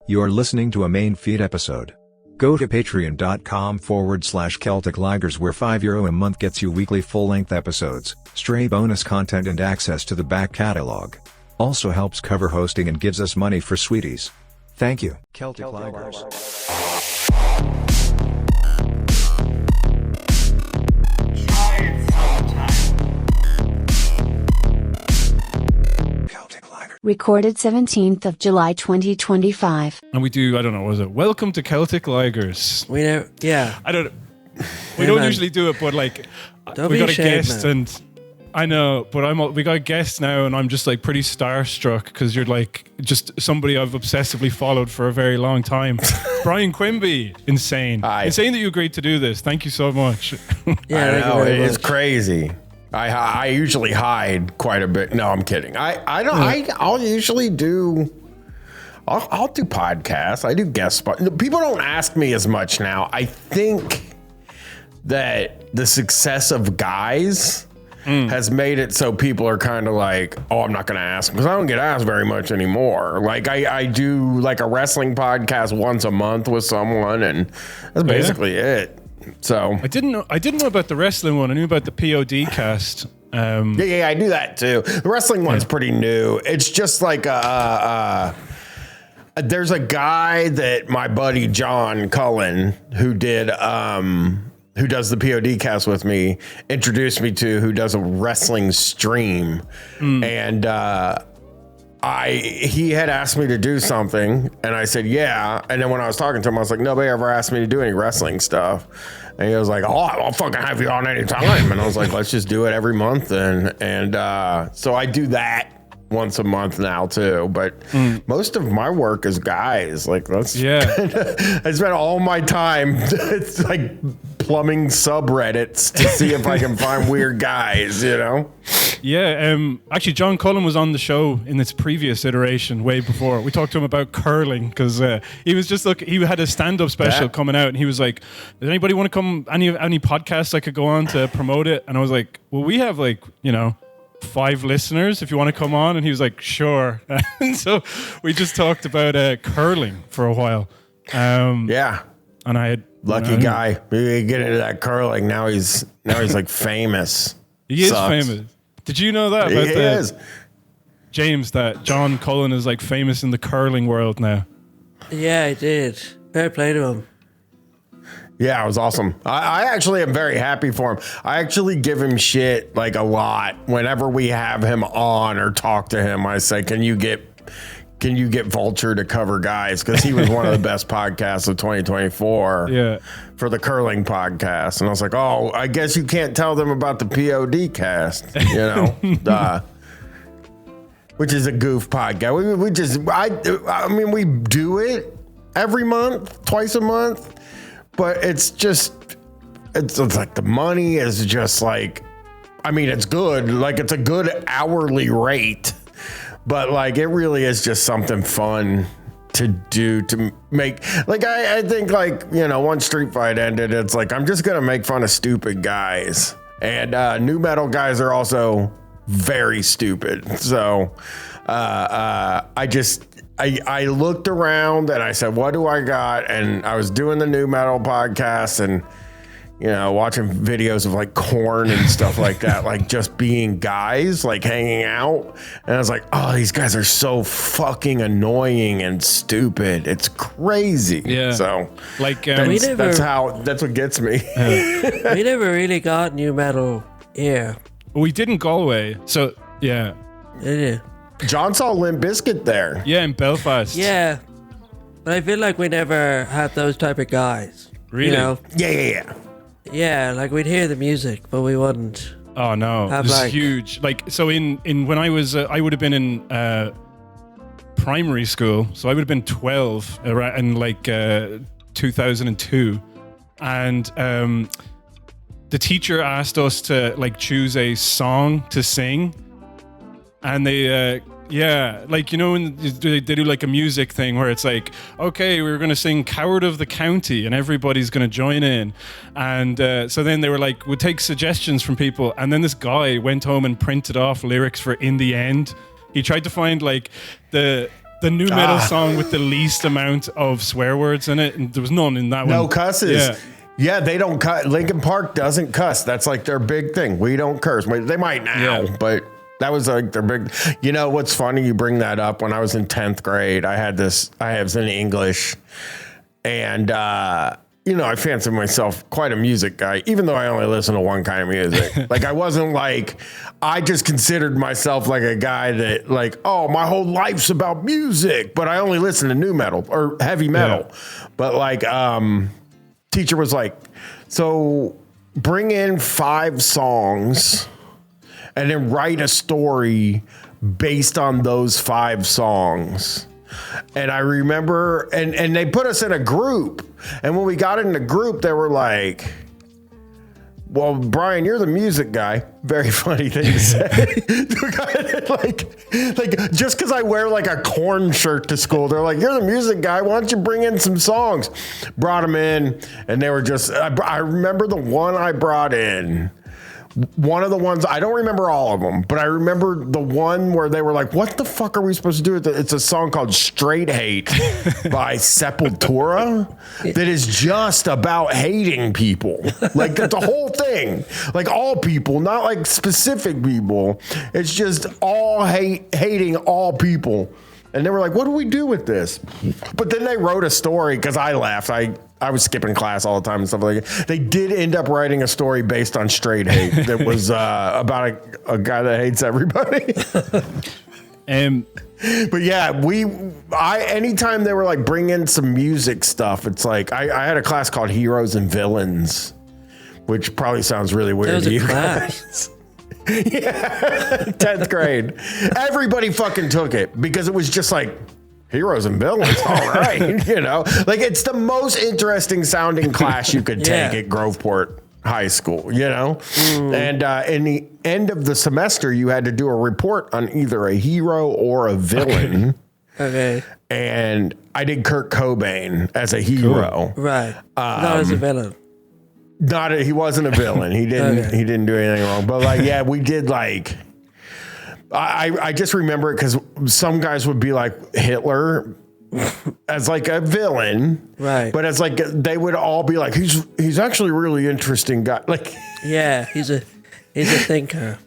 You're listening to a main feed episode. Go to patreon.com/Celtic Ligers where €5 a month gets you weekly full-length episodes, stray bonus content and access to the back catalog. Also helps cover hosting and gives us money for sweeties. Thank you. Celtic Ligers. Recorded 17th of July 2025. And we do, I don't know, was it Welcome to Celtic Ligers? We know, yeah. I don't we don't usually do it, but like we got a guest man. And I know, but we got a guest now and I'm just like pretty starstruck because you're like just somebody I've obsessively followed for a very long time. Bryan Quinby, insane. Hi. Insane that you agreed to do this. Thank you so much. Yeah, I know, it is crazy. I usually hide quite a bit. No, I'm kidding. I'll usually do. I'll do podcasts. I do guest spots. People don't ask me as much now. I think that the success of guys has made it so people are kind of like, oh, I'm not going to ask because I don't get asked very much anymore. Like I do like a wrestling podcast once a month with someone, and that's basically it. So I didn't know about the wrestling one. I knew about the POD cast. Yeah, I do that too. The wrestling one's pretty new. It's just like there's a guy that my buddy John Cullen, who does the POD cast with me, introduced me to, who does a wrestling stream, and he had asked me to do something, and I said yeah. And then when I was talking to him, I was like, nobody ever asked me to do any wrestling stuff. And he was like, oh, I'll fucking have you on anytime. And I was like, let's just do it every month. And so I do that once a month now too. But most of my work is guys. Like I spend all my time it's like plumbing subreddits to see if I can find weird guys, you know? Yeah, actually, John Cullen was on the show in its previous iteration, way before. We talked to him about curling because he was just he had a stand-up special coming out, and he was like, "Does anybody want to come? Any podcasts I could go on to promote it?" And I was like, "Well, we have 5 listeners if you want to come on." And he was like, "Sure." And so we just talked about curling for a while. Yeah, and I had lucky guy. Maybe get into that curling. Now he's like famous. He is famous. Did you know that? He is. James, that John Cullen is like famous in the curling world now. Yeah, I did. Fair play to him. Yeah, it was awesome. I actually am very happy for him. I actually give him shit like a lot. Whenever we have him on or talk to him, I say, can you get Vulture to cover guys? Because he was one of the best podcasts of 2024 for the curling podcast. And I was like, oh, I guess you can't tell them about the POD cast, you know, which is a goof podcast. We do it every month, twice a month, but it's like the money is just like, it's good. Like it's a good hourly rate. But like, it really is just something fun to do to make. Like, I think once Street Fight ended, it's like, I'm just going to make fun of stupid guys. And new metal guys are also very stupid. So I looked around and I said, what do I got? And I was doing the new metal podcast and, watching videos of like Korn and stuff like that, like just being guys, like hanging out. And I was like, oh, these guys are so fucking annoying and stupid. It's crazy. Yeah. So like, that's what gets me. We never really got new metal here. We did in Galway. So, yeah. Yeah. John saw Limp Bizkit there. Yeah, in Belfast. Yeah. But I feel like we never had those type of guys. Really? Yeah. Yeah, like we'd hear the music, but we wouldn't. Oh no, it was huge. Like, so in when I was, I would have been in primary school, so I would have been 12 in like 2002, and the teacher asked us to like choose a song to sing, and they when they do like a music thing where it's like, okay, we're going to sing Coward of the County and everybody's going to join in. And so then they were like, we'll take suggestions from people. And then this guy went home and printed off lyrics for In the End. He tried to find like the the new metal song with the least amount of swear words in it, and there was none in that one. No cusses. Yeah. Yeah, they don't cut. Linkin Park doesn't cuss. That's like their big thing. We don't curse. They might now, but that was like their big. You know what's funny? You bring that up. When I was in 10th grade, I was in English, and I fancy myself quite a music guy, even though I only listen to one kind of music. Like I wasn't like, I just considered myself like a guy that like, oh, my whole life's about music, but I only listen to new metal or heavy metal. Yeah. But like, teacher was like, so bring in 5 songs and then write a story based on those 5 songs. And I remember, and they put us in a group. And when we got in the group, they were like, well, Bryan, you're the music guy. Very funny thing to say. like just because I wear like a Korn shirt to school, they're like, you're the music guy. Why don't you bring in some songs? Brought them in, and they were just, I remember the one I brought in. One of the ones, I don't remember all of them, but I remember the one where they were like, what the fuck are we supposed to do with it? It's a song called Straight Hate by Sepultura that is just about hating people. Like that's the whole thing. Like all people, not like specific people. It's just all hating all people. And they were like, what do we do with this? But then they wrote a story because I laughed. I was skipping class all the time and stuff like that. They did end up writing a story based on straight hate that was about a guy that hates everybody. But yeah, anytime they were like bring in some music stuff, it's like I had a class called Heroes and Villains, which probably sounds really weird to you guys. Yeah, 10th grade. Everybody fucking took it because it was just like heroes and villains. All right. Like it's the most interesting sounding class you could take at Groveport High School, And in the end of the semester, you had to do a report on either a hero or a villain. Okay. And I did Kurt Cobain as a hero. Cool. Right. Not as a villain. He wasn't a villain. He didn't do anything wrong. But like, yeah, we did like, I just remember it because some guys would be like Hitler as like a villain. Right. But as like, they would all be like, he's actually a really interesting guy. Like, yeah, he's a thinker.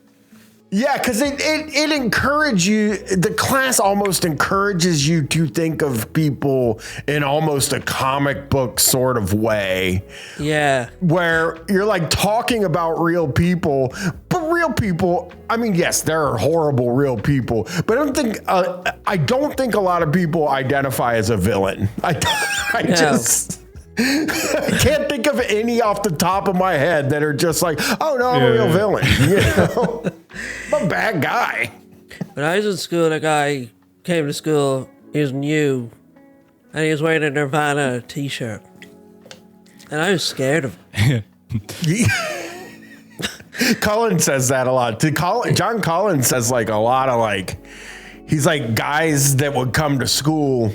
Yeah, because it encourages you, the class almost encourages you to think of people in almost a comic book sort of way. Yeah. Where you're like talking about real people, but real people, I mean, yes, there are horrible real people, but I don't think a lot of people identify as a villain. I can't think of any off the top of my head that are just like, oh no, I'm a real villain. I'm a bad guy. When I was in school, a guy came to school, he was new, and he was wearing a Nirvana t-shirt. And I was scared of him. Cullen says that a lot. John Cullen says like a lot of like, he's like guys that would come to school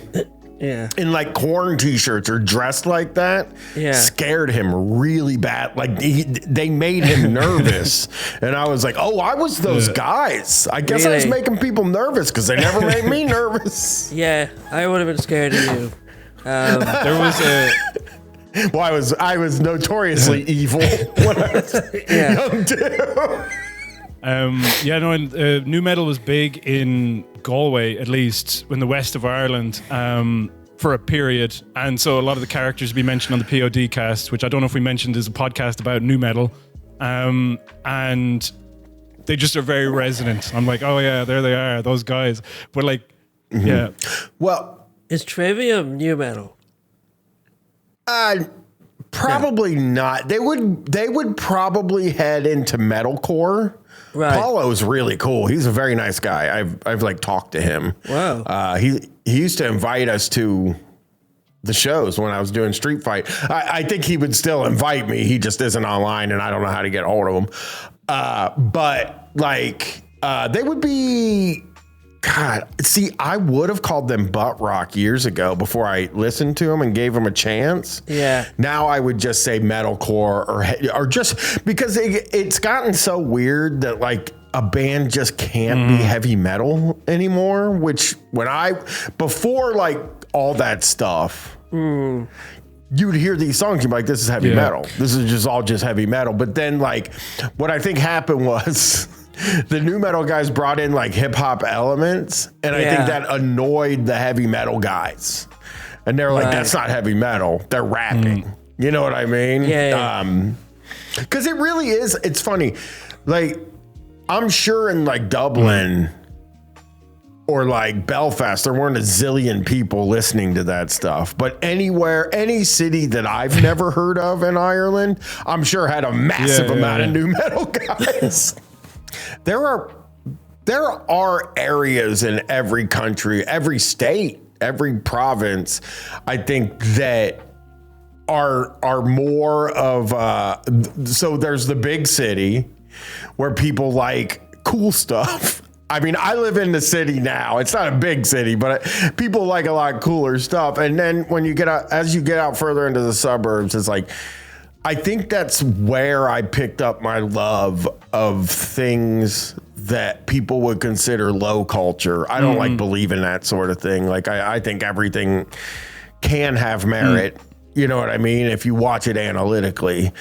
in like Korn t-shirts or dressed like that, scared him really bad. Like they made him nervous. And I was like, oh, I was those guys. I guess I was making people nervous because they never made me nervous. Yeah, I would have been scared of you. There was a... Well, I was notoriously evil when I was young too. New metal was big in Galway, at least in the west of Ireland, for a period. And so a lot of the characters we mentioned on the POD cast, which I don't know if we mentioned is a podcast about new metal, and they just are very resonant. I'm like, oh yeah, there they are, those guys. But like, yeah. Well, is Trivium new metal? Probably not. They would probably head into metalcore. Right. Paulo's really cool. He's a very nice guy. I've like talked to him. Wow. He used to invite us to the shows when I was doing Street Fight. I think he would still invite me. He just isn't online, and I don't know how to get a hold of him. But like they would be. God, see, I would have called them butt rock years ago before I listened to them and gave them a chance. Yeah. Now I would just say metalcore or just because it's gotten so weird that like a band just can't be heavy metal anymore, which before like all that stuff, you would hear these songs, you'd be like, this is heavy metal. This is just heavy metal. But then like what I think happened was the new metal guys brought in like hip hop elements. And I think that annoyed the heavy metal guys. And they're like, that's not heavy metal. They're rapping. You know what I mean? Yeah. Because it really is. It's funny. Like, I'm sure in like Dublin or like Belfast, there weren't a zillion people listening to that stuff. But anywhere, any city that I've never heard of in Ireland, I'm sure had a massive amount of new metal guys. There are areas in every country, every state, every province, I think that are more of so there's the big city where people like cool stuff. I mean, I live in the city now. It's not a big city, but people like a lot cooler stuff. And then when you get out, as you get out further into the suburbs, it's like, I think that's where I picked up my love of things that people would consider low culture. I don't like believe in that sort of thing. Like I think everything can have merit. You know what I mean? If you watch it analytically,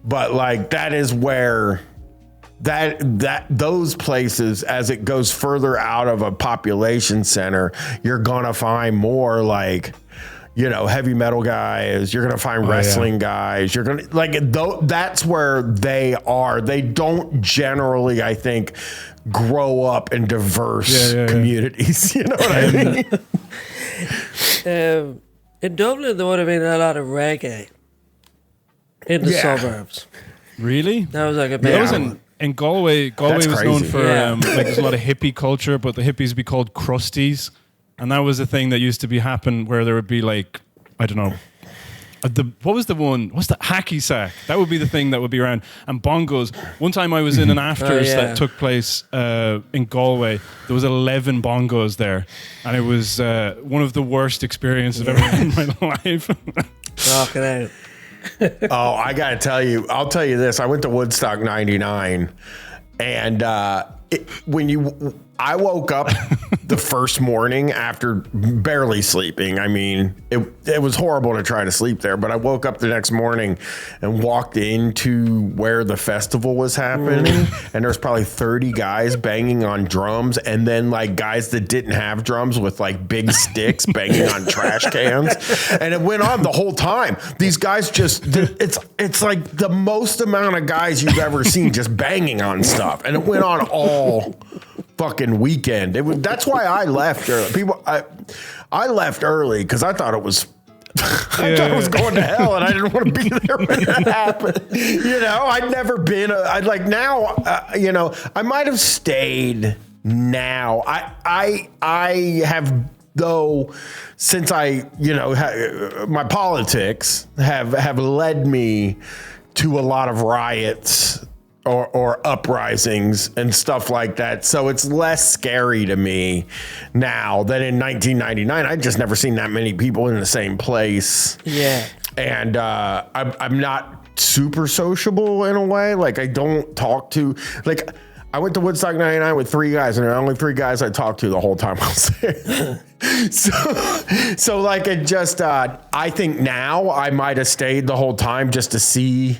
but like that is where those places, as it goes further out of a population center, you're gonna find more like, you know, heavy metal guys. You're gonna find wrestling guys. You're gonna that's where they are. They don't generally, I think, grow up in diverse communities. You know what I mean? In Dublin, there would have been a lot of reggae in the suburbs. Really? That was like a big in Galway. Galway That's was known crazy. for like there's a lot of hippie culture, but the hippies would be called crusties, and that was a thing that used to be happen where there would be like, I don't know, what's the hacky sack? That would be the thing that would be around, and bongos. One time I was in an afters that took place in Galway. There was 11 bongos there, and it was one of the worst experiences I've ever had in my life. Rocking out. Oh, I got to tell you, I'll tell you this. I went to Woodstock 99 and I woke up the first morning after barely sleeping. I mean, it was horrible to try to sleep there, but I woke up the next morning and walked into where the festival was happening, and there's probably 30 guys banging on drums, and then like guys that didn't have drums with like big sticks banging on trash cans, and it went on the whole time. These guys it's like the most amount of guys you've ever seen just banging on stuff, and it went on all fucking weekend. That's why I left early. I left early because I thought it was I thought it was going to hell, and I didn't want to be there when it happened. You know, I'd never been. I'd like now. You know, I might have stayed. Now, I have though since I my politics have led me to a lot of riots or uprisings and stuff like that. So it's less scary to me now than in 1999. I'd just never seen that many people in the same place. Yeah. And I'm not super sociable in a way. Like I don't talk to, like I went to Woodstock 99 with 3 guys, and there are only 3 guys I talked to the whole time I was there. So like it just, I think now I might have stayed the whole time just to see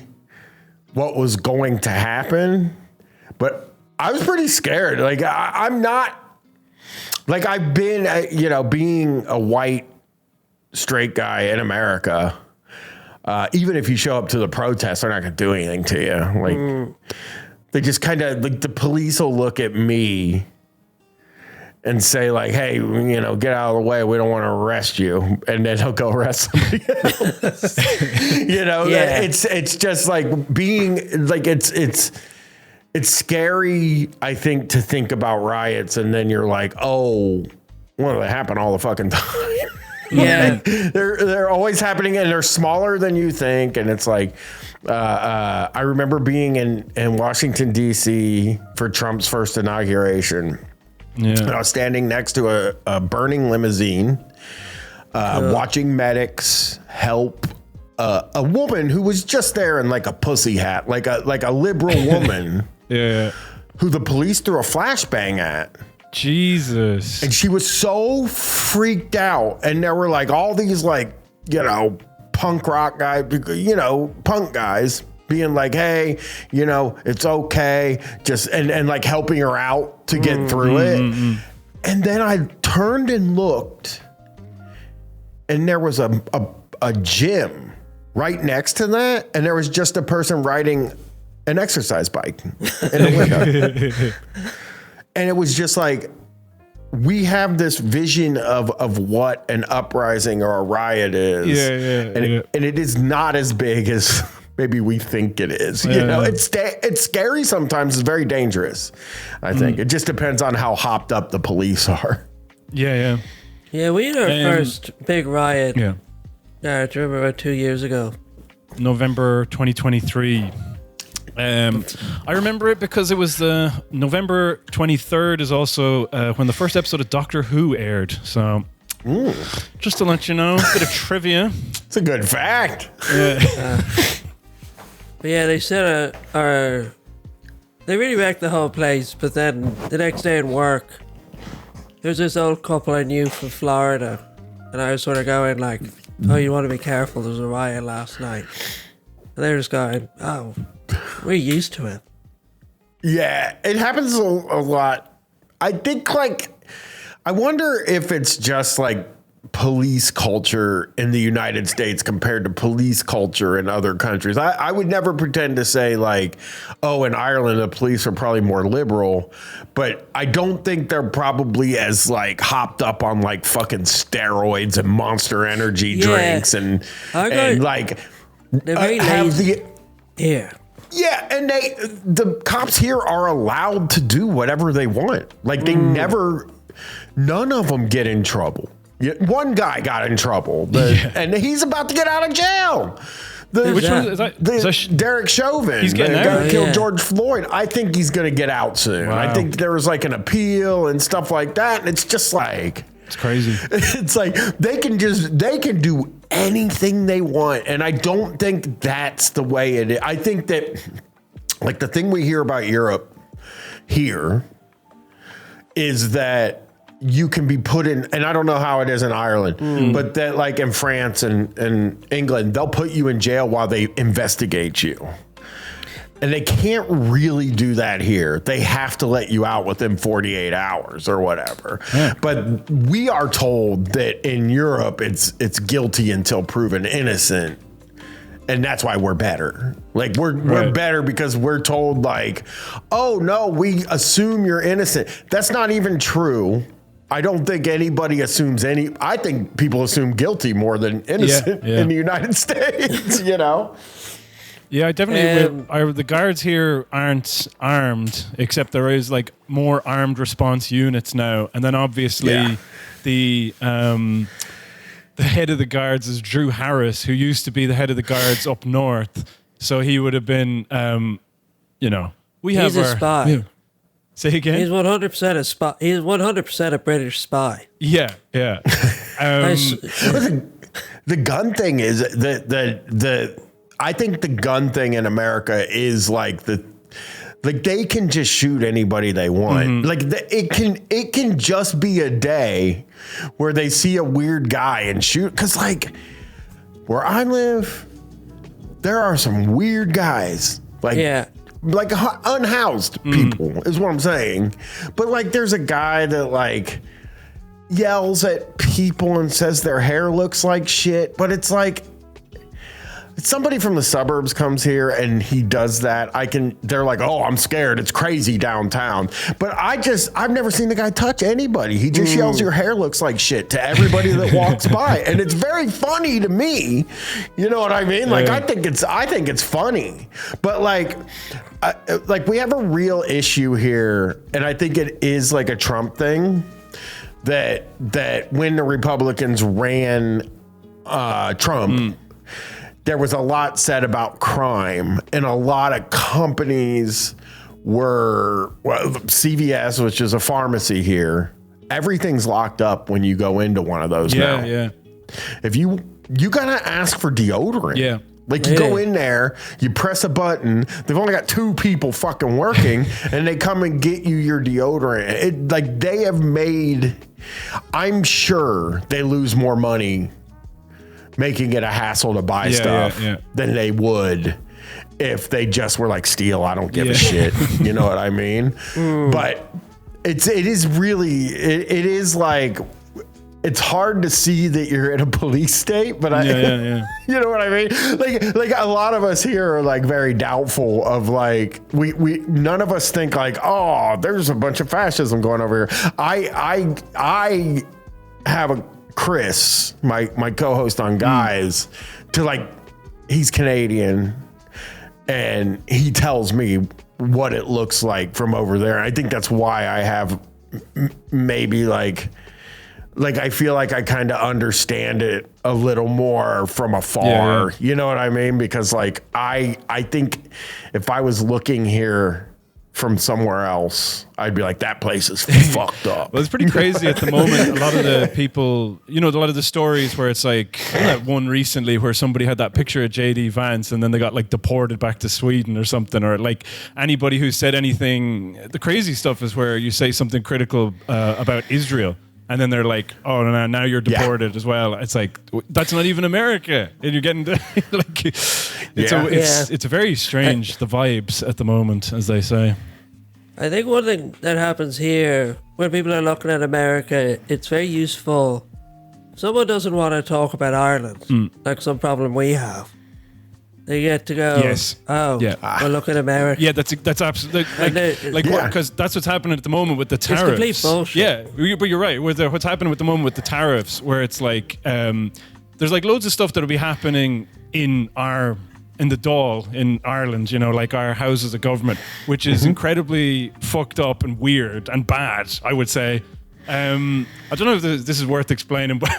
what was going to happen, but I was pretty scared. Like I'm not, like I've been, being a white straight guy in America. Even if you show up to the protest, they're not going to do anything to you. Like they just kind of like the police will look at me and say like, hey, get out of the way. We don't want to arrest you. And then he'll go arrest somebody else. It's just like being like, it's scary, I think, to think about riots. And then you're like, oh, well, they happen all the fucking time. Yeah. They're always happening, and they're smaller than you think. And it's like, I remember being in Washington, D.C. for Trump's first inauguration. Yeah. And I was standing next to a burning limousine, watching medics help a woman who was just there in like a pussy hat, like a liberal woman. Yeah. who the police threw a flashbang at. Jesus. And she was so freaked out. And there were like all these like, you know, punk rock guys, you know, punk guys being like, hey, you know, it's okay. Just and like helping her out to get through it. And then I turned and looked, and there was a gym right next to that. And there was just a person riding an exercise bike in the window. And it was just like, we have this vision of what an uprising or a riot is. And it is not as big as maybe we think it is. You know, it's scary sometimes. It's very dangerous, I think. It just depends on how hopped up the police are. Yeah, we had our first big riot. I remember about 2 years ago. November 2023. I remember it because it was the November 23rd is also when the first episode of Doctor Who aired. So just to let you know, a bit of trivia. It's a good fact. But yeah, they said they really wrecked the whole place. But then the next day at work, there's this old couple I knew from Florida, and I was sort of going like, "Oh, you want to be careful. There was a riot last night." And they're just going, "Oh, we're used to it." Yeah, it happens a lot. I think like, I wonder if it's just like police culture in the United States compared to police culture in other countries. I would never pretend to say like, oh, in Ireland, the police are probably more liberal, but I don't think they're probably as like hopped up on like fucking steroids and Monster Energy drinks and like they're very lazy. Yeah, and the cops here are allowed to do whatever they want. Like they none of them get in trouble. One guy got in trouble, and he's about to get out of jail. Which one is that? Derek Chauvin, he's getting the out. guy who killed George Floyd. I think he's going to get out soon. Wow. I think there was like an appeal and stuff like that, and it's just like it's crazy. It's like they can do anything they want, and I don't think that's the way it is. I think that like the thing we hear about Europe here is that you can be put in, and I don't know how it is in Ireland, but that like in France and England, they'll put you in jail while they investigate you. And they can't really do that here. They have to let you out within 48 hours or whatever. Yeah. But we are told that in Europe, it's guilty until proven innocent. And that's why we're better. Like we're better because we're told like, oh no, we assume you're innocent. That's not even true. I don't think anybody assumes I think people assume guilty more than innocent in the United States, you know? Yeah, I definitely will. The guards here aren't armed, except there is like more armed response units now. And then obviously the head of the guards is Drew Harris, who used to be the head of the guards up north. So he would have been, he's a spy. Yeah. Say again? He's 100% a spy. He's 100% a British spy. Yeah. The gun thing is I think the gun thing in America is like they can just shoot anybody they want. Like it can just be a day where they see a weird guy and shoot. Cause like where I live, there are some weird guys. Like unhoused people is what I'm saying. But like there's a guy that like yells at people and says their hair looks like shit. But it's like, somebody from the suburbs comes here and he does that. They're like, oh, I'm scared. It's crazy downtown. But I've never seen the guy touch anybody. He just yells, your hair looks like shit to everybody that walks by. And it's very funny to me. You know what I mean? Like, I think it's funny, but like we have a real issue here. And I think it is like a Trump thing that when the Republicans ran Trump, there was a lot said about crime, and a lot of companies CVS, which is a pharmacy here, everything's locked up when you go into one of those now. Yeah. If you gotta ask for deodorant. Yeah. Like you go in there, you press a button. They've only got 2 people fucking working, and they come and get you your deodorant. Like they have made. I'm sure they lose more money making it a hassle to buy stuff than they would if they just were like, steal. I don't give a shit. You know what I mean? But it is like. It's hard to see that you're in a police state, but you know what I mean? Like a lot of us here are like very doubtful of like, we none of us think like, oh, there's a bunch of fascism going over here. I have a Chris, my co-host on Guys, to like, he's Canadian and he tells me what it looks like from over there. I think that's why I have maybe like I feel like I kind of understand it a little more from afar. You know what I mean? Because like I think if I was looking here from somewhere else, I'd be like, that place is fucked up. Well, it's pretty crazy at the moment. A lot of the people, a lot of the stories where it's like that one recently where somebody had that picture of JD Vance and then they got like deported back to Sweden or something, or like anybody who said anything. The crazy stuff is where you say something critical about Israel. And then they're like, oh, no, now you're deported as well. It's like, that's not even America. And you're getting like, it's a very strange, the vibes at the moment, as they say. I think one thing that happens here, when people are looking at America, it's very useful. Someone doesn't want to talk about Ireland, like some problem we have. They get to go, well, look at America. Yeah, that's absolutely, because that's what's happening at the moment with the tariffs. It's complete bullshit. Yeah, but you're right. What's happening at the moment with the tariffs, where it's like, there's like loads of stuff that'll be happening in the Dáil in Ireland, like our houses of government, which is incredibly fucked up and weird and bad, I would say. I don't know if this is worth explaining, but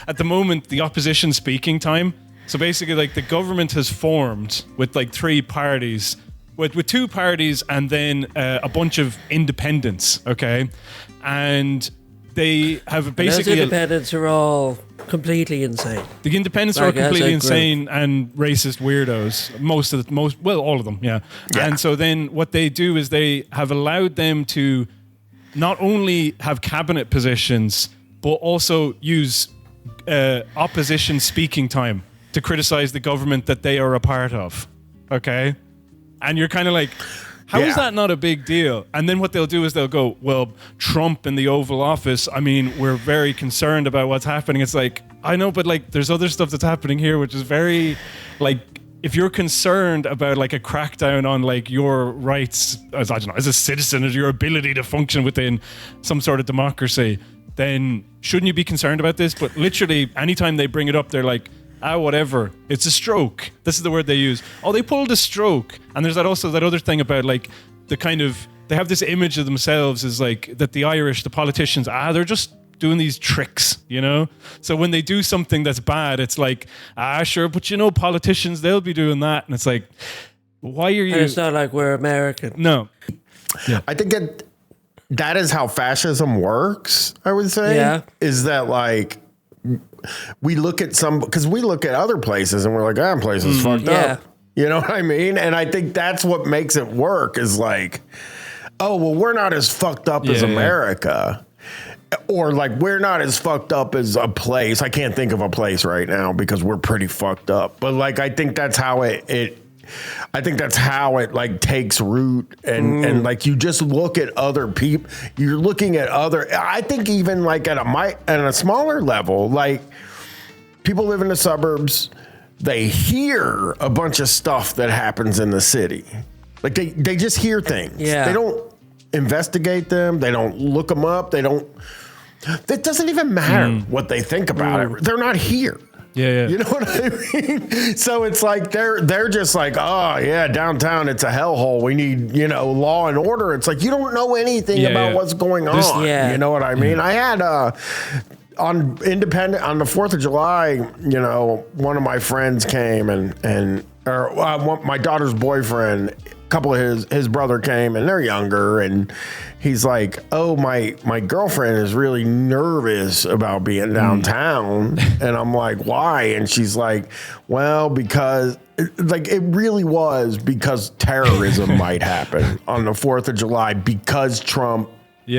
at the moment, the opposition speaking time. So basically, like the government has formed with like 3 parties, with 2 parties and then a bunch of independents, okay? And they have basically... Those independents are all completely insane. The independents are all completely insane and racist weirdos. All of them, yeah. And so then what they do is they have allowed them to not only have cabinet positions, but also use opposition speaking time to criticize the government that they are a part of, okay? And you're kind of like, how is that not a big deal? And then what they'll do is they'll go, well, Trump in the Oval Office, I mean, we're very concerned about what's happening. It's like, I know, but like, there's other stuff that's happening here, which is very, like, if you're concerned about like a crackdown on like your rights, as a citizen, as your ability to function within some sort of democracy, then shouldn't you be concerned about this? But literally, anytime they bring it up, they're like, whatever. It's a stroke. This is the word they use. Oh, they pulled a stroke. And there's that other thing about like the kind of, they have this image of themselves as like that the Irish, the politicians, they're just doing these tricks, So when they do something that's bad, it's like, sure, but politicians, they'll be doing that. And it's like, why are you? And it's not like we're American. No. Yeah. I think that is how fascism works, I would say. Yeah. Is that like, we look at because we look at other places and we're like, that place is fucked up. You know what I mean? And I think that's what makes it work is like, oh, well, we're not as fucked up as America. Or like, we're not as fucked up as a place. I can't think of a place right now because we're pretty fucked up. But like, I think that's how it like takes root and like you just look at other people. You're looking at I think even like at a smaller level, like people live in the suburbs, they hear a bunch of stuff that happens in the city. Like they just hear things. Yeah. They don't investigate them. They don't look them up. It doesn't even matter what they think about it. They're not here. Yeah. You know what I mean? So it's like they're just like, oh yeah, downtown it's a hellhole. We need, law and order. It's like you don't know anything about what's going on. You know what I mean? I had on the 4th of July, one of my friends came and my daughter's boyfriend couple of his brother came, and they're younger, and he's like, oh, my girlfriend is really nervous about being downtown. And I'm like, why? And she's like, well, because like it really was because terrorism might happen on the 4th of July because Trump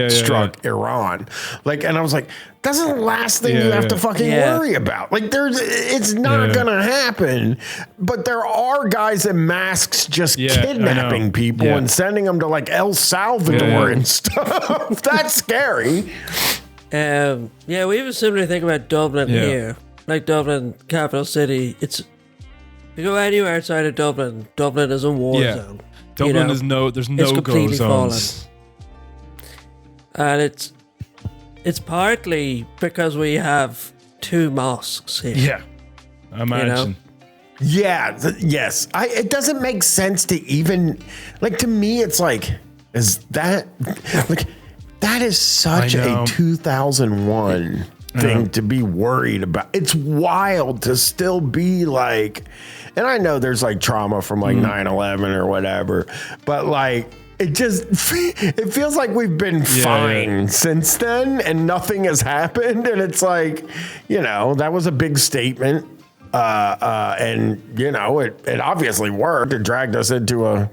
struck Iran. Like, and I was like, that's the last thing you have to fucking worry about. Like, it's not gonna happen. But there are guys in masks just kidnapping people and sending them to like El Salvador and stuff. That's scary. We have a similar thing about Dublin here. Like Dublin, capital city. If you go anywhere outside of Dublin, Dublin is a war zone. Dublin is there's no go zones. And it's partly because we have 2 mosques here. Yeah, I imagine. Yes. It doesn't make sense to even, like, to me, it's like, is that, like, that is such a 2001 thing to be worried about. It's wild to still be like, and I know there's like trauma from like 9/11 or whatever, but like, it feels like we've been fine since then and nothing has happened. And it's like, that was a big statement. And it obviously worked. It dragged us into a,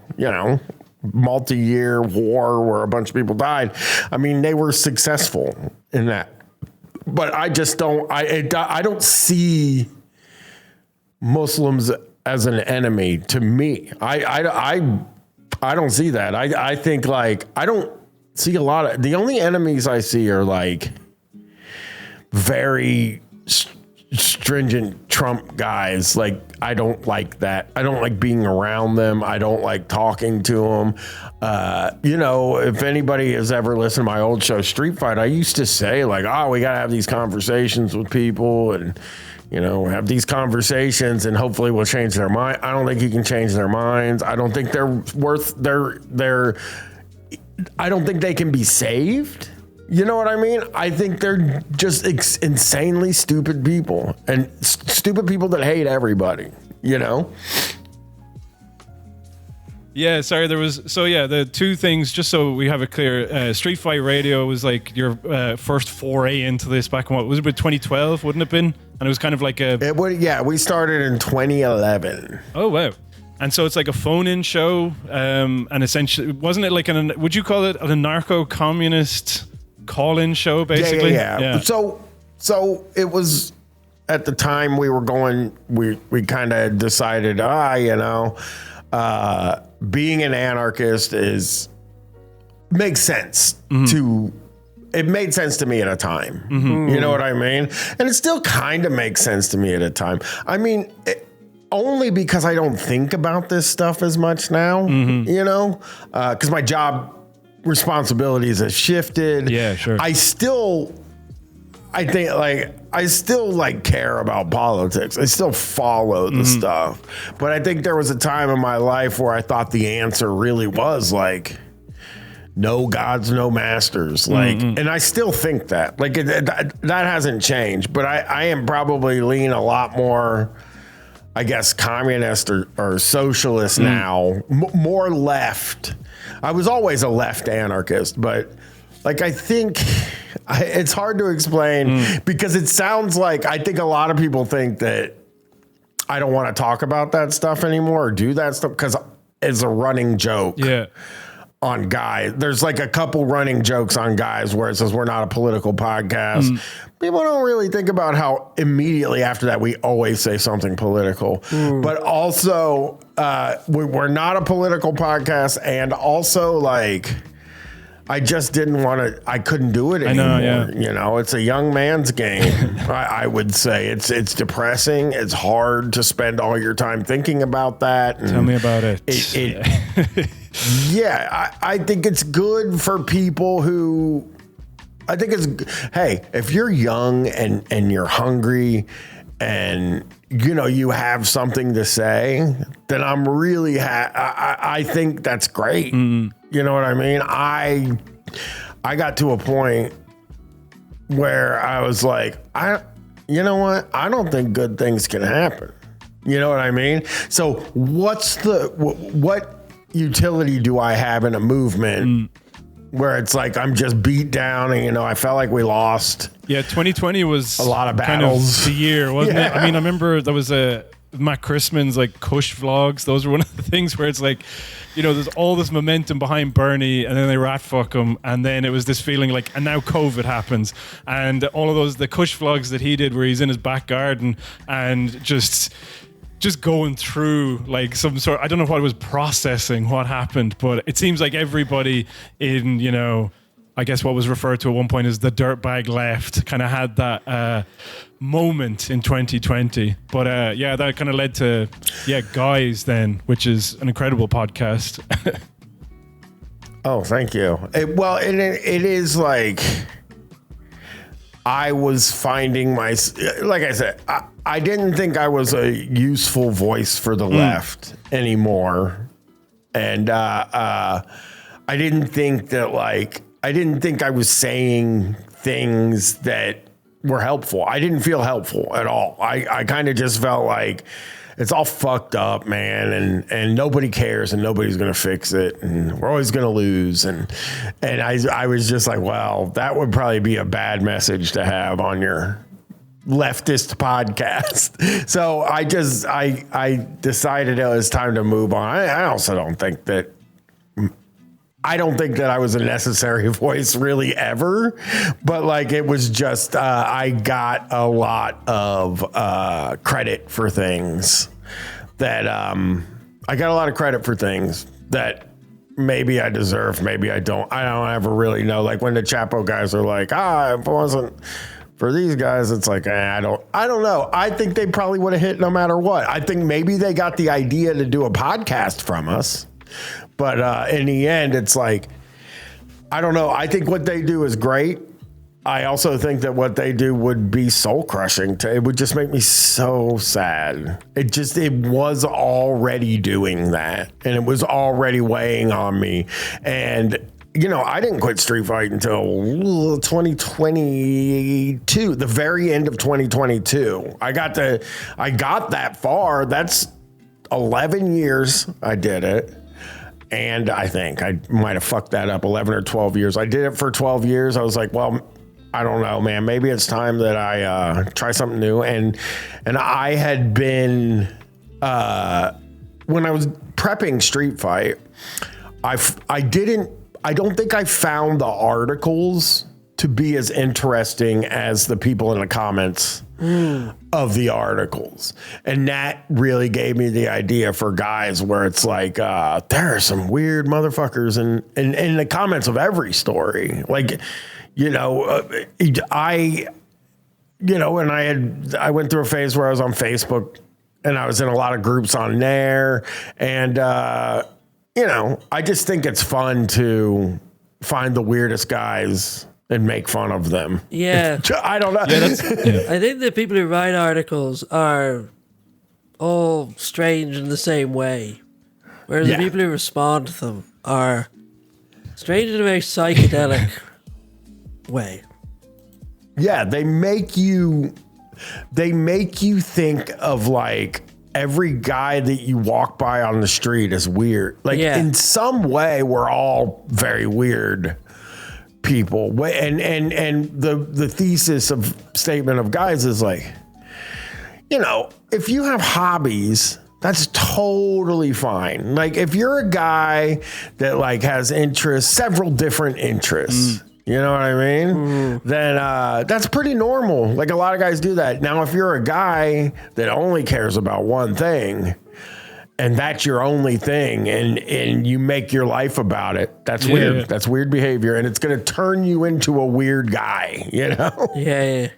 multi-year war where a bunch of people died. I mean, they were successful in that, but I just I don't see Muslims as an enemy to me. I don't see that. I think like, I don't see a lot of, the only enemies I see are like very stringent Trump guys. Like, I don't like that. I don't like being around them. I don't like talking to them. If anybody has ever listened to my old show, Street Fight, I used to say like, we got to have these conversations with people and, have these conversations and hopefully we'll change their mind. I don't think you can change their minds. I don't think they're worth I don't think they can be saved. You know what I mean? I think they're just insanely stupid people and stupid people that hate everybody, Yeah, sorry, the 2 things, just so we have it clear, Street Fight Radio was like your first foray into this back in, what was it, 2012, wouldn't it have been? And it was kind of like we started in 2011. Oh, wow. And so it's like a phone-in show, and essentially, wasn't it like would you call it an anarcho-communist call-in show, basically? Yeah. So it was, at the time we were going, we kind of decided, being an anarchist makes sense to, it made sense to me at a time. You know what I mean? And it still kind of makes sense to me at a time. I mean, only because I don't think about this stuff as much now, because my job responsibilities have shifted. Yeah, sure. I still care about politics. I still follow the stuff. But I think there was a time in my life where I thought the answer really was like, no gods, no masters. Like, and I still think that. Like, that hasn't changed. But I am probably lean a lot more, I guess, communist or socialist now. More left. I was always a left anarchist, but like, I think it's hard to explain because it sounds like, I think a lot of people think that I don't want to talk about that stuff anymore or do that stuff because it's a running joke on guys. There's like a couple running jokes on guys where it says we're not a political podcast. People don't really think about how immediately after that we always say something political, but also we're not a political podcast, and also like, I just didn't want to, I couldn't do it anymore. It's a young man's game. I would say it's depressing. It's hard to spend all your time thinking about that. And tell me about it. I think it's good for people who, I think hey, if you're young and you're hungry and you have something to say, then I'm really I think that's great. You know what I mean? I got to a point where I was like, you know what? I don't think good things can happen. You know what I mean? So what utility do I have in a movement where it's like I'm just beat down and, I felt like we lost. Yeah, 2020 was a lot of kind battles. of the year, wasn't it? I mean, I remember there was Matt Christman's like Kush vlogs. Those were one of the things where it's like, there's all this momentum behind Bernie, and then they rat fuck him, and then it was this feeling like, and now COVID happens, and all of the Kush vlogs that he did where he's in his back garden and just going through like some sort, I don't know what it was, processing what happened, but it seems like everybody in, I guess what was referred to at one point as the dirtbag left kind of had that moment in 2020. But that kind of led to, Guys then, which is an incredible podcast. Oh, thank you. It is like, I was finding like I said, I didn't think I was a useful voice for the left anymore. And I didn't think that I didn't think I was saying things that were helpful. I didn't feel helpful at all. I kind of just felt like it's all fucked up, man, and nobody cares and nobody's going to fix it and we're always going to lose. And I was just like, well, that would probably be a bad message to have on your leftist podcast. So I decided it was time to move on. I also don't think that I was a necessary voice really ever, but it was just, I got a lot of credit for things that, I got a lot of credit for things that maybe I deserve, maybe I don't. I don't ever really know. Like when the Chapo guys are like, if it wasn't for these guys, it's like, I don't know. I think they probably would have hit no matter what. I think maybe they got the idea to do a podcast from us. But in the end, it's like, I don't know. I think what they do is great. I also think that what they do would be soul crushing. It would just make me so sad. It was already doing that. And it was already weighing on me. And, I didn't quit street fight until 2022, the very end of 2022. I got that far. That's 11 years I did it. And I think I might have fucked that up 11 or 12 years. I did it for 12 years. I was like, well, I don't know, man. Maybe it's time that I try something new. And I had been, when I was prepping Street Fight, I don't think I found the articles to be as interesting as the people in the comments of the articles. And that really gave me the idea for Guys, where it's like, there are some weird motherfuckers in the comments of every story. Like, and I went through a phase where I was on Facebook and I was in a lot of groups on there. And, I just think it's fun to find the weirdest guys and make fun of them. Yeah. I don't know. I think the people who write articles are all strange in the same way. Whereas the people who respond to them are strange in a very psychedelic way. Yeah, they make you think of like every guy that you walk by on the street is weird. Like in some way we're all very weird people. And the thesis of statement of Guys is like, if you have hobbies, that's totally fine. Like if you're a guy that like has interests, several different interests, you know what I mean? Then that's pretty normal. Like a lot of guys do that. Now, if you're a guy that only cares about one thing and that's your only thing and you make your life about it, that's weird. That's weird behavior. And it's going to turn you into a weird guy, Yeah.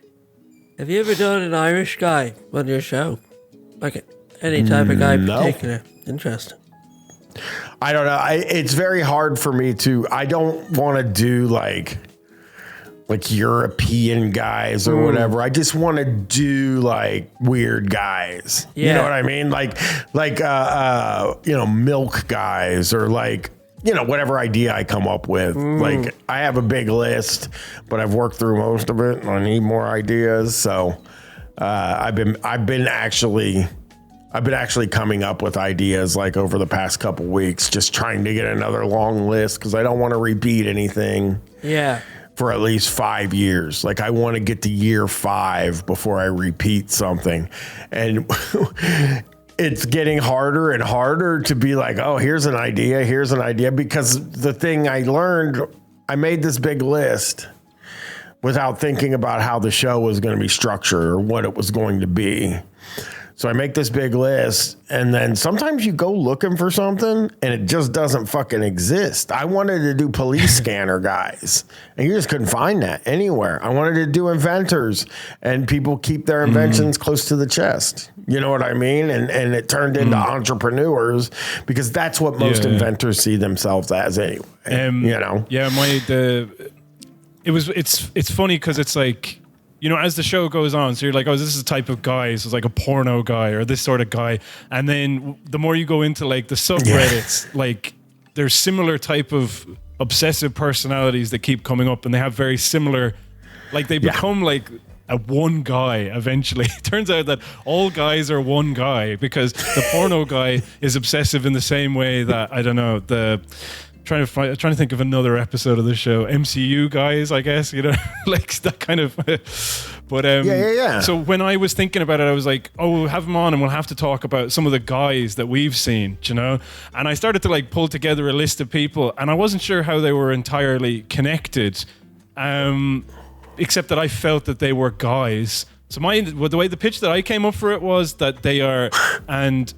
Have you ever done an Irish guy on your show? Like any type of guy in particular? Interesting. I don't know. It's very hard for me to. I don't want to do like European guys or whatever. I just want to do like weird guys. Yeah. You know what I mean? Like milk guys or like whatever idea I come up with. Like I have a big list, but I've worked through most of it and I need more ideas. So I've been actually I've been actually coming up with ideas like over the past couple weeks, just trying to get another long list because I don't want to repeat anything. Yeah. For at least 5 years. Like I want to get to year 5 before I repeat something. And it's getting harder and harder to be like, oh, here's an idea. Because the thing I learned, I made this big list without thinking about how the show was going to be structured or what it was going to be. So I make this big list, and then sometimes you go looking for something, and it just doesn't fucking exist. I wanted to do police scanner guys, and you just couldn't find that anywhere. I wanted to do inventors, and people keep their inventions close to the chest. You know what I mean? And it turned into entrepreneurs because that's what most inventors see themselves as anyway. You know? Yeah, it's funny because it's like, you know, as the show goes on, so you're like, oh, this is a type of guy. So it's like a porno guy or this sort of guy. And then the more you go into like the subreddits, like there's similar type of obsessive personalities that keep coming up, and they have very similar, like they become like a one guy eventually. It turns out that all guys are one guy because the porno guy is obsessive in the same way that, I don't know, trying to think of another episode of the show. MCU guys, I guess, you know, like that kind of. But So when I was thinking about it, I was like, oh, we'll have him on, and we'll have to talk about some of the guys that we've seen, you know. And I started to like pull together a list of people, and I wasn't sure how they were entirely connected, except that I felt that they were guys. So the way the pitch that I came up for it was that they are, and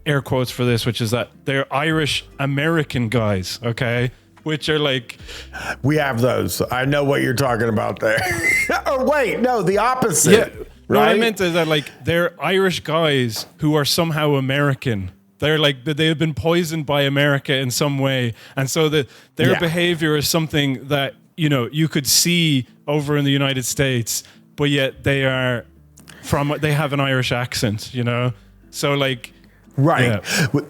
air quotes for this, which is that they're Irish American guys, okay? Which are like... We have those. I know what you're talking about there. Oh, wait, no, the opposite. Yeah. Right? No, what I meant is that like they're Irish guys who are somehow American. They're like, they have been poisoned by America in some way. And so their behavior is something that, you know, you could see over in the United States, but yet they have an Irish accent, you know? So like... Right. Yeah.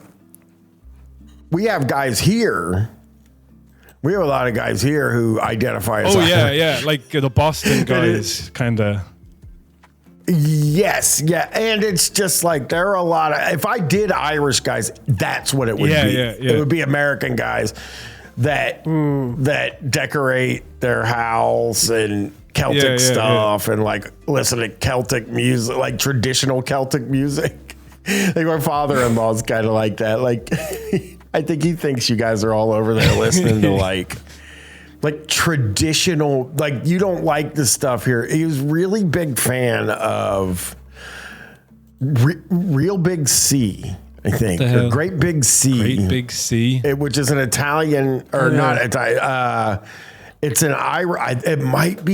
We have guys here. We have a lot of guys here who identify as... Oh, yeah. Like the Boston guys, kind of. Yes, yeah. And it's just like there are a lot of... If I did Irish guys, that's what it would be. Yeah. It would be American guys that decorate their house and Celtic stuff and like listen to Celtic music, like traditional Celtic music. Like my father-in-law's kind of like that. Like, I think he thinks you guys are all over there listening to like traditional. Like, you don't like this stuff here. He was really big fan of Real Big C, I think, or Great Big C. Great Big C, which is an Italian or not Italian. It's an Irish. It might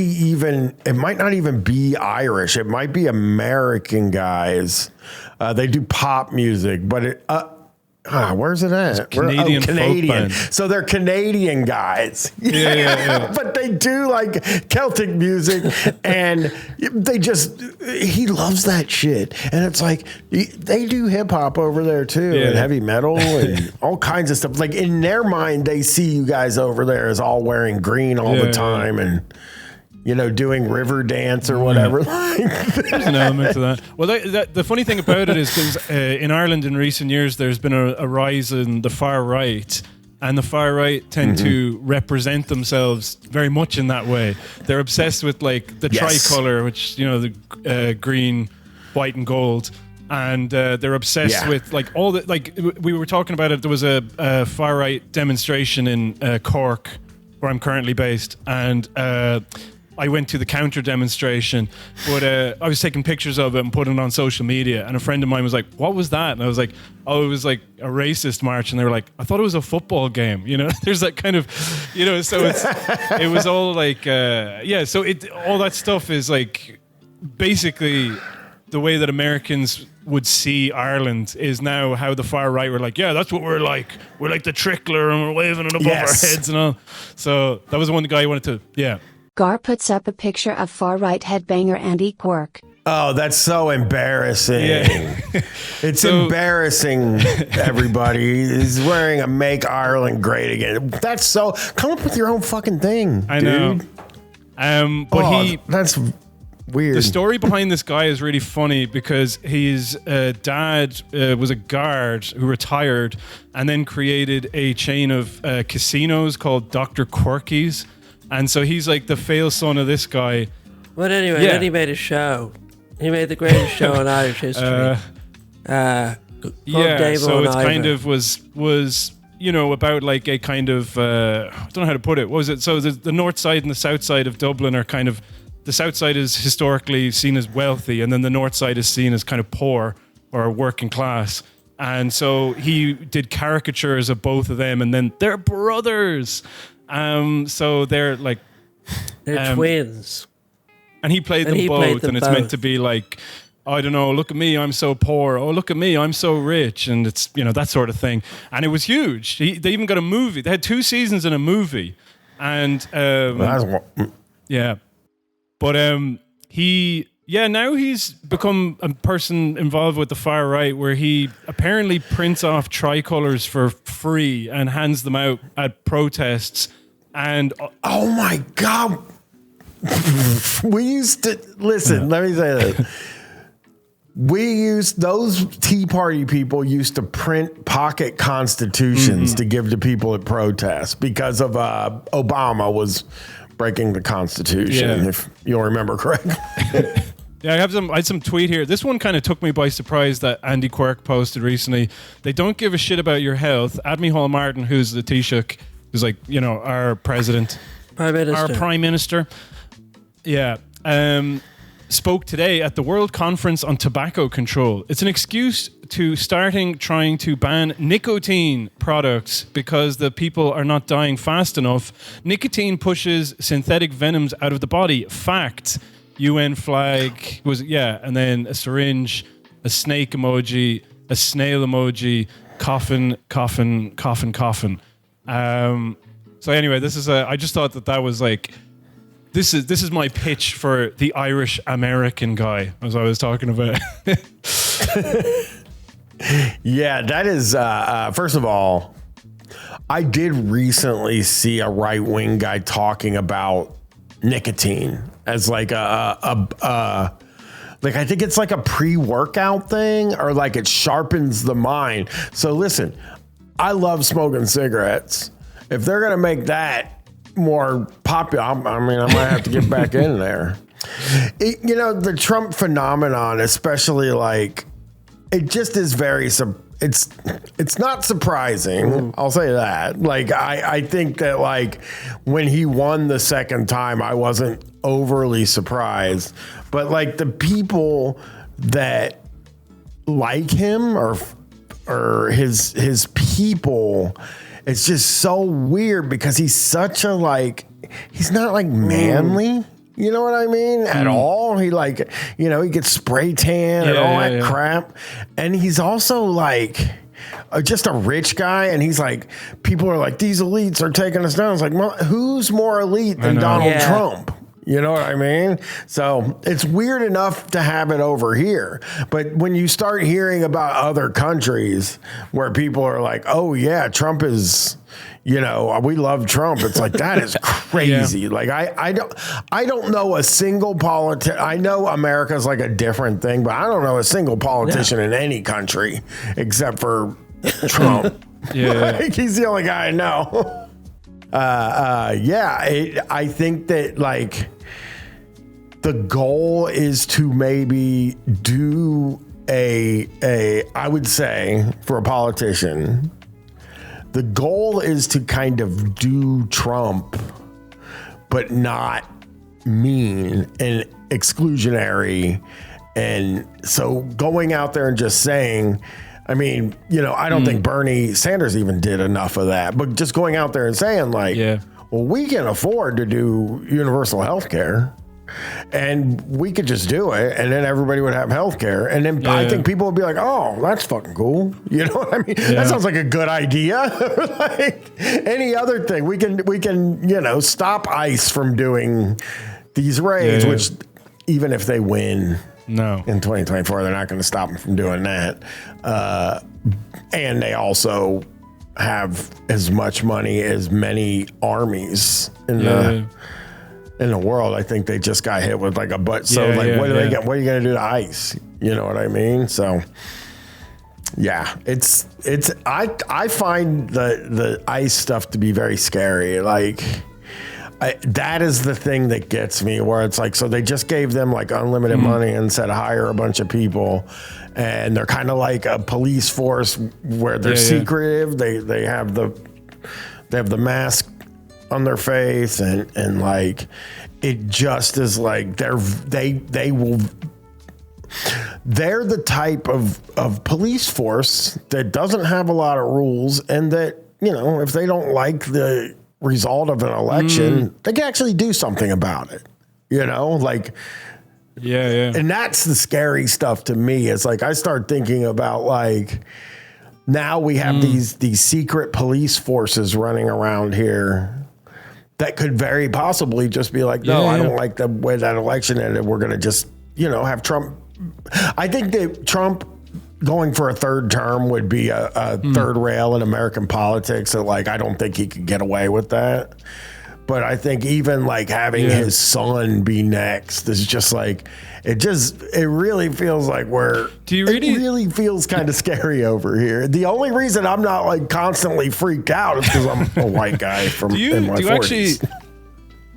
not even be Irish. It might be American guys. They do pop music, but where's it at? Canadian. Canadian. So they're Canadian guys. Yeah. But they do like Celtic music, and he loves that shit. And it's like they do hip hop over there too, and heavy metal and all kinds of stuff. Like in their mind, they see you guys over there as all wearing green all the time and, you know, doing river dance or whatever. There's an element to that. Well, the funny thing about it is because in Ireland in recent years, there's been a rise in the far right, and the far right tend to represent themselves very much in that way. They're obsessed with like the tricolour, which, you know, the green, white and gold. And they're obsessed with like all the, like we were talking about it. There was a far right demonstration in Cork, where I'm currently based, and I went to the counter demonstration, but I was taking pictures of it and putting it on social media, and a friend of mine was like, what was that? And I was like, oh, it was like a racist march. And they were like, I thought it was a football game, you know. There's that kind of, you know, so it was all like so all that stuff is like basically the way that Americans would see Ireland is now how the far right were like, yeah, that's what we're like the trickler, and we're waving it above our heads and all. So that was the one guy wanted to Gar puts up a picture of far-right headbanger Andy Quirk. Oh, that's so embarrassing. Yeah. It's embarrassing, everybody. He's wearing a Make Ireland Great Again. That's so... Come up with your own fucking thing, I dude. know. But Weird. The story behind this guy is really funny because his dad was a guard who retired and then created a chain of casinos called Dr. Quirky's. And so he's like the fail son of this guy. But anyway, then he made a show. He made the greatest show in Irish history. So it's kind of was about like a kind of I don't know how to put it. What was it? So the north side and the south side of Dublin are kind of, the south side is historically seen as wealthy, and then the north side is seen as kind of poor or working class. And so he did caricatures of both of them, and then they're brothers. So they're like they're twins. And he played them both, and it's meant to be like, I don't know, look at me, I'm so poor. Oh, look at me, I'm so rich. And it's, that sort of thing. And it was huge. They even got a movie. They had 2 seasons in a movie. And yeah. But now he's become a person involved with the far right, where he apparently prints off tricolors for free and hands them out at protests. And oh my God. We used to listen. Let me say this. Those Tea Party people used to print pocket constitutions to give to people at protests because of Obama was breaking the Constitution, if you'll remember correctly. Yeah, I had some tweet here. This one kind of took me by surprise that Andy Quirk posted recently. They don't give a shit about your health. Admi Hall Martin, who's the Taoiseach, who's like, our president. Our prime minister. Yeah. Spoke today at the World Conference on Tobacco Control. It's an excuse to trying to ban nicotine products because the people are not dying fast enough. Nicotine pushes synthetic venoms out of the body. Fact. UN flag and then a syringe, a snake emoji, a snail emoji, coffin. So anyway, I just thought that was like, This is my pitch for the Irish American guy, as I was talking about. Yeah, that is. First of all, I did recently see a right wing guy talking about nicotine as like I think it's like a pre-workout thing, or like it sharpens the mind. So listen, I love smoking cigarettes. If they're gonna make that more popular, I might have to get back in there. The Trump phenomenon, especially, like, it just is very it's not surprising. I'll say that. Like, I think that, like, when he won the second time, I wasn't overly surprised, but like the people that like him or his people, it's just so weird because he's such a he's not like manly. You know what I mean? At all. He he gets spray tan and all that crap. And he's also like just a rich guy. And he's like, people are like, these elites are taking us down. It's like, well, who's more elite than Donald Trump? You know what I mean? So it's weird enough to have it over here. But when you start hearing about other countries where people are like, oh, yeah, Trump is, we love Trump. It's like, that is crazy. Yeah. Like, I don't know a single politician. I know America's like a different thing, but I don't know a single politician in any country except for Trump. He's the only guy I know. I think that like the goal is to maybe do I would say for a politician, the goal is to kind of do Trump, but not mean and exclusionary. And so going out there and just saying, I don't think Bernie Sanders even did enough of that, but just going out there and saying well, we can afford to do universal health care and we could just do it. And then everybody would have health care. And then I think people would be like, oh, that's fucking cool. You know what I mean? Yeah. That sounds like a good idea. Like any other thing, we can, stop ICE from doing these raids, which even if they win, no, in 2024, they're not going to stop them from doing that. And they also have as much money as many armies in in the world. I think they just got hit with like a butt. So what are they get? What are you going to do to ICE? You know what I mean? So yeah, it's I find the ICE stuff to be very scary. Like that is the thing that gets me, where it's like, so they just gave them like unlimited money and said hire a bunch of people, and they're kind of like a police force where they're secretive. They have the mask on their face, and like it just is like they're the type of police force that doesn't have a lot of rules, and that, you know, if they don't like the result of an election, they can actually do something about it, you know, like, and that's the scary stuff to me. It's like, I start thinking about like, now we have these secret police forces running around here that could very possibly just be like, no, I don't like the way that election ended. We're going to just, you know, have Trump. I think that Trump going for a third term would be a third rail in American politics. So like, I don't think he could get away with that. But I think even like having his son be next is just like, it really feels like it really feels kind of scary over here. The only reason I'm not like constantly freaked out is because I'm a white guy in my 40s. Actually,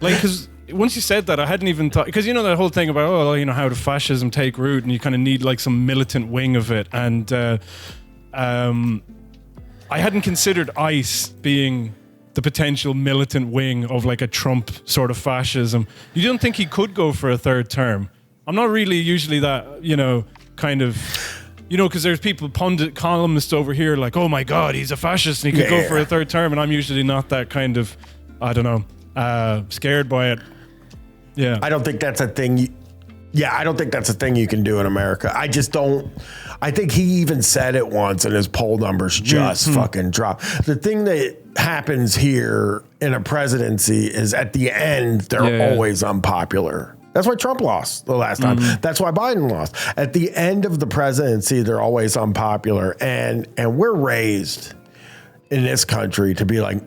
like, because once you said that, I hadn't even thought, because you know that whole thing about, you know, how the fascism take root and you kind of need like some militant wing of it. And I hadn't considered ICE being the potential militant wing of like a Trump sort of fascism. You don't think he could go for a third term? I'm not really usually that, you know, kind of, you know, because there's people, columnists over here like, oh my God, he's a fascist and he could go for a third term. And I'm usually not that kind of, I don't know, scared by it. Yeah. I don't think that's a thing. I don't think that's a thing you can do in America. I just don't. I think he even said it once and his poll numbers just fucking drop. The thing that happens here in a presidency is at the end, they're always unpopular. That's why Trump lost the last time. That's why Biden lost. At the end of the presidency, they're always unpopular. And we're raised in this country to be like,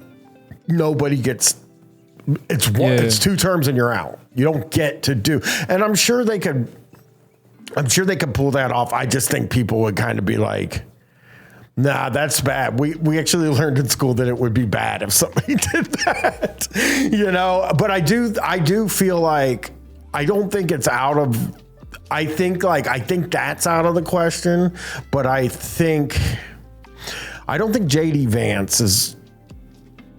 nobody gets, it's 2 terms and you're out. You don't get to do. And I'm sure they could pull that off. I just think people would kind of be like, nah, that's bad. We actually learned in school that it would be bad if somebody did that, you know? But I do feel like, I don't think it's out of, I think that's out of the question, but I don't think JD Vance is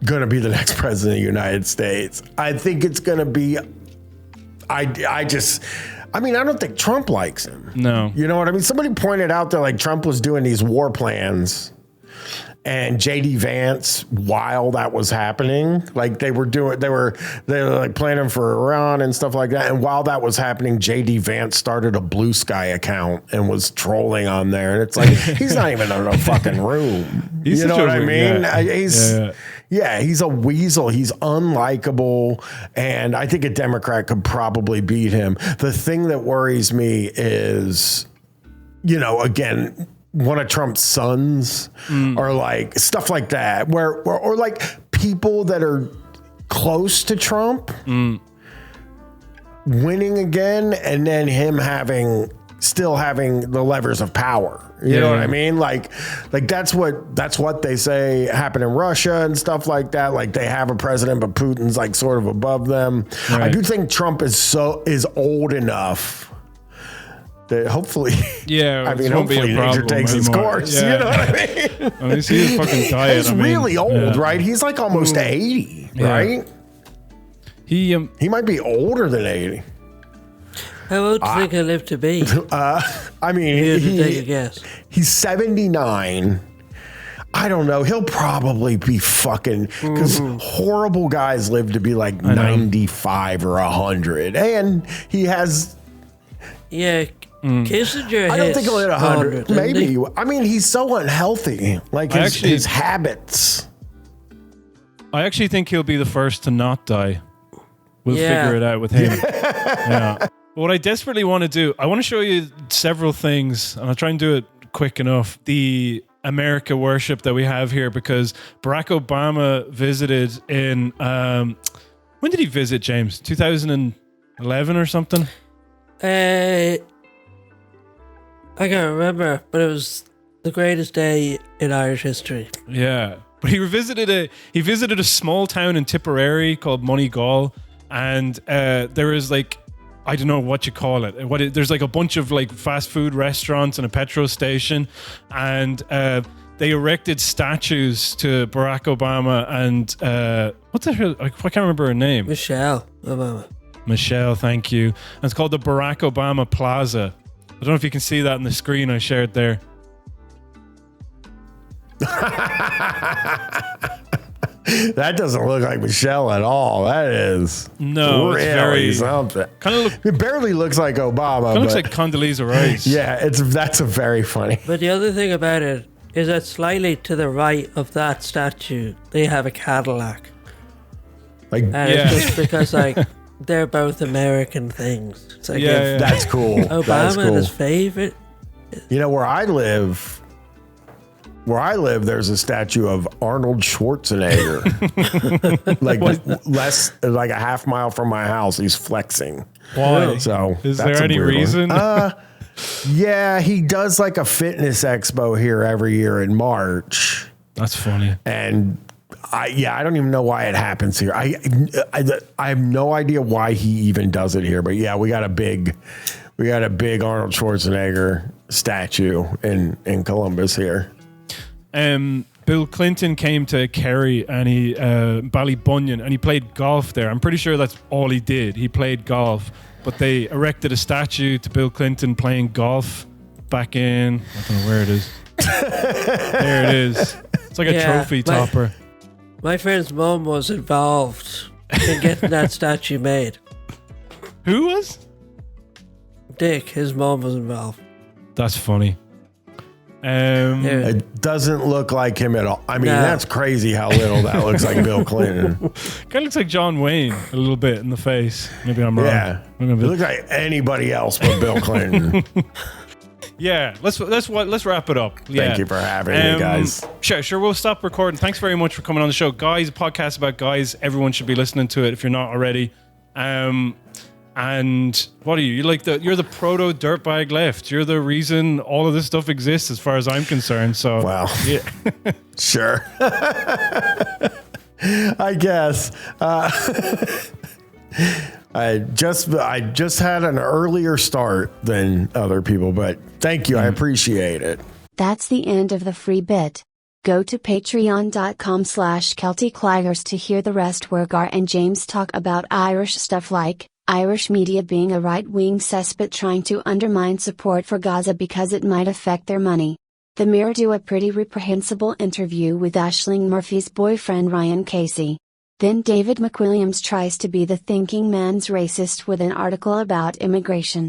going to be the next president of the United States. I think it's going to be, I don't think Trump likes him. No. You know what I mean? Somebody pointed out that like Trump was doing these war plans, and JD Vance, while that was happening, like they were like planning for Iran and stuff like that. And while that was happening, JD Vance started a Blue Sky account and was trolling on there. And it's like, he's not even in a fucking room. You know what I mean? He's a weasel. He's unlikable. And I think a Democrat could probably beat him. The thing that worries me is, you know, again, one of Trump's sons or like stuff like that, or like people that are close to Trump winning again, and then him still having the levers of power. You know what I mean? Like that's what they say happened in Russia and stuff like that. Like they have a president, but Putin's like sort of above them. Right. I do think Trump is old enough that hopefully, hopefully nature takes its course. Yeah. You know what I mean? I mean, see his fucking diet. He's really old, right? He's like almost 80, right? He might be older than 80. How old do you think he'll live to be? I mean, take a guess. He's 79. I don't know. He'll probably be fucking, because horrible guys live to be like 95 or 100, and he has. Yeah. Kissinger. I don't think he'll hit 100. Maybe. I mean, he's so unhealthy. Like his habits. I actually think he'll be the first to not die. We'll figure it out with him. But what I desperately want to do, I want to show you several things, and I'll try and do it quick enough. The America worship that we have here, because Barack Obama visited in When did he visit, James? 2011 or something? I can't remember, but it was the greatest day in Irish history. Yeah. But he visited a small town in Tipperary called Moneygall, and there is like, I don't know what you call it. There's like a bunch of like fast food restaurants and a petrol station, and they erected statues to Barack Obama and what the hell? I can't remember her name. Michelle Obama. Michelle, thank you. And it's called the Barack Obama Plaza. I don't know if you can see that on the screen I shared there. That doesn't look like Michelle at all. That is no, really it's very something. It barely looks like Obama. It looks like Condoleezza Rice. Yeah, that's a very funny. But the other thing about it is that slightly to the right of that statue, they have a Cadillac. Like, And it's just because like they're both American things. It's like that's cool. Obama That's cool. and his favorite. You know, where I live, there's a statue of Arnold Schwarzenegger. like a half mile from my house. He's flexing. Why? So is there any reason? Yeah, he does like a fitness expo here every year in March. That's funny. And I don't even know why it happens here. I have no idea why he even does it here. But yeah, we got a big Arnold Schwarzenegger statue in Columbus here. Bill Clinton came to Kerry and he Ballybunion, and he played golf there. I'm pretty sure that's all he did. He played golf, but they erected a statue to Bill Clinton playing golf back in, I don't know where it is. There it is. It's like a trophy topper. My friend's mom was involved in getting that statue made. Who was? Dick, his mom was involved. That's funny. It doesn't look like him at all. I mean, that's crazy how little that looks like Bill Clinton. Kind of looks like John Wayne a little bit in the face. Maybe I'm wrong. Yeah, it looks like anybody else but Bill Clinton. Yeah, let's wrap it up. Yeah. Thank you for having me, guys. Sure. We'll stop recording. Thanks very much for coming on the show, guys. A podcast about guys. Everyone should be listening to it if you're not already. And what are you? You're the proto dirtbag left. You're the reason all of this stuff exists, as far as I'm concerned. So, wow. Yeah. Sure. I guess. I just had an earlier start than other people, but thank you. I appreciate it. That's the end of the free bit. Go to patreon.com/CelticClaggers to hear the rest, where Gar and James talk about Irish stuff like Irish media being a right-wing cesspit trying to undermine support for Gaza because it might affect their money. The Mirror do a pretty reprehensible interview with Ashling Murphy's boyfriend Ryan Casey. Then David McWilliams tries to be the thinking man's racist with an article about immigration.